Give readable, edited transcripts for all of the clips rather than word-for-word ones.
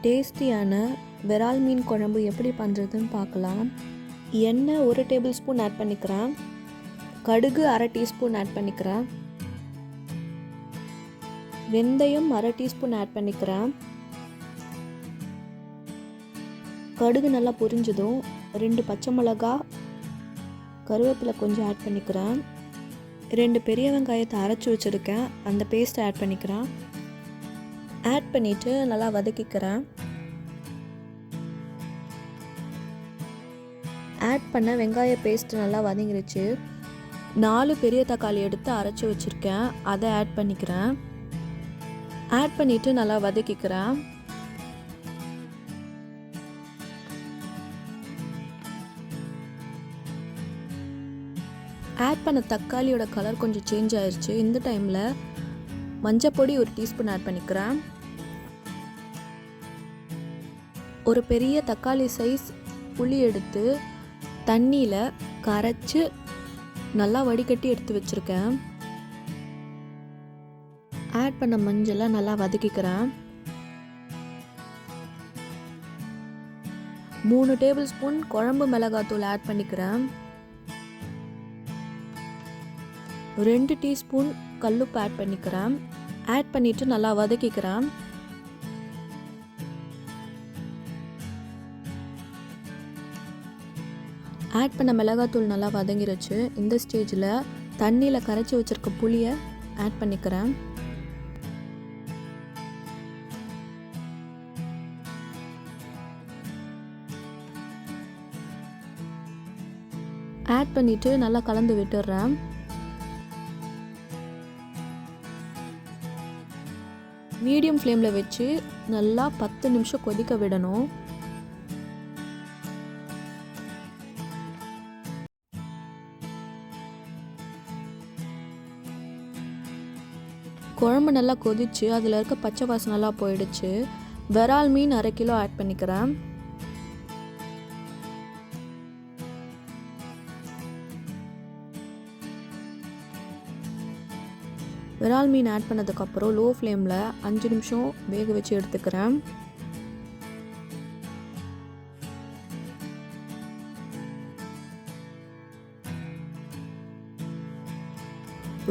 டேஸ்டியான விரால் மீன் குழம்பு எப்படி பண்ணுறதுன்னு பார்க்கலாம். எண்ணெய் 1 டேபிள் ஸ்பூன் ஆட் பண்ணிக்கிறேன். கடுகு 1/2 டீஸ்பூன் ஆட் பண்ணிக்கிறேன். வெந்தயம் 1/2 டீஸ்பூன் ஆட் பண்ணிக்கிறேன். கடுகு நல்லா பொரிஞ்சதும் 2 பச்சை மிளகா, கருவேப்பிலை கொஞ்சம் ஆட் பண்ணிக்கிறேன். 2 பெரிய வெங்காயத்தை அரைச்சி வச்சுருக்கேன், அந்த பேஸ்ட்டை ஆட் பண்ணிக்கிறேன். ஆட் பண்ணிவிட்டு நல்லா வதக்கிக்கிறேன். ஆட் பண்ண வெங்காய பேஸ்ட் நல்லா வதங்கிருச்சு. 4 பெரிய தக்காளி எடுத்து அரைச்சி வச்சுருக்கேன், அதை ஆட் பண்ணிக்கிறேன். ஆட் பண்ணிவிட்டு நல்லா வதக்கிக்கிறேன். ஆட் பண்ண தக்காளியோட கலர் கொஞ்சம் சேஞ்ச் ஆயிடுச்சு. இந்த டைமில் மஞ்சள் பொடி 1 டீஸ்பூன் ஆட் பண்ணிக்கிறேன். ஒரு பெரிய தக்காளி சைஸ் புளி எடுத்து தண்ணியில் கரைச்சி நல்லா வடிகட்டி எடுத்து வச்சுருக்கேன். ஆட் பண்ண மஞ்சளை நல்லா வதக்கிக்கிறேன். 3 டேபிள் ஸ்பூன் குழம்பு மிளகாத்தூள் ஆட் பண்ணிக்கிறேன். 2 டீஸ்பூன் கல்லுப்பு ஆட் பண்ணிக்கிறேன். ஆட் பண்ணிவிட்டு நல்லா வதக்கிக்கிறேன். ஆட் பண்ண மிளகாத்தூள் நல்லா வதங்கிருச்சு. இந்த ஸ்டேஜில் தண்ணியில் கரைச்சி வச்சுருக்க புளியை ஆட் பண்ணிக்கிறேன். ஆட் பண்ணிவிட்டு நல்லா கலந்து விட்டுடுறேன். மீடியம் ஃப்ளேமில் வச்சு நல்லா 10 நிமிஷம் கொதிக்க விடணும். குழம்பு நல்லா கொதிச்சு அதில் இருக்க பச்சை வாசனைலாம் போயிடுச்சு. விரால் மீன் 1/2 கிலோ ஆட் பண்ணிக்கிறேன். விரால் மீன் ஆட் பண்ணதுக்கப்புறம் லோ ஃப்ளேமில் 5 நிமிஷம் வேக வச்சு எடுத்துக்கிறேன்.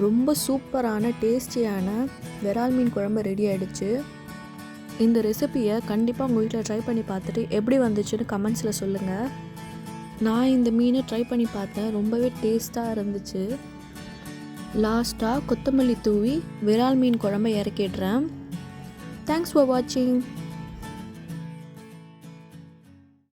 ரொம்ப சூப்பரான டேஸ்டியான விரால் மீன் குழம்பு ரெடி ஆகிடுச்சு. இந்த ரெசிபியை கண்டிப்பாக உங்கள் வீட்டில் ட்ரை பண்ணி பார்த்துட்டு எப்படி வந்துச்சுன்னு கமெண்ட்ஸில் சொல்லுங்கள். நான் இந்த மீனை ட்ரை பண்ணி பார்த்தேன், ரொம்பவே டேஸ்ட்டாக இருந்துச்சு. லாஸ்ட்டாக கொத்தமல்லி தூவி விரால் மீன் குழம்பை இறக்கிடுறேன். தேங்க்ஸ் ஃபார் வாட்சிங்.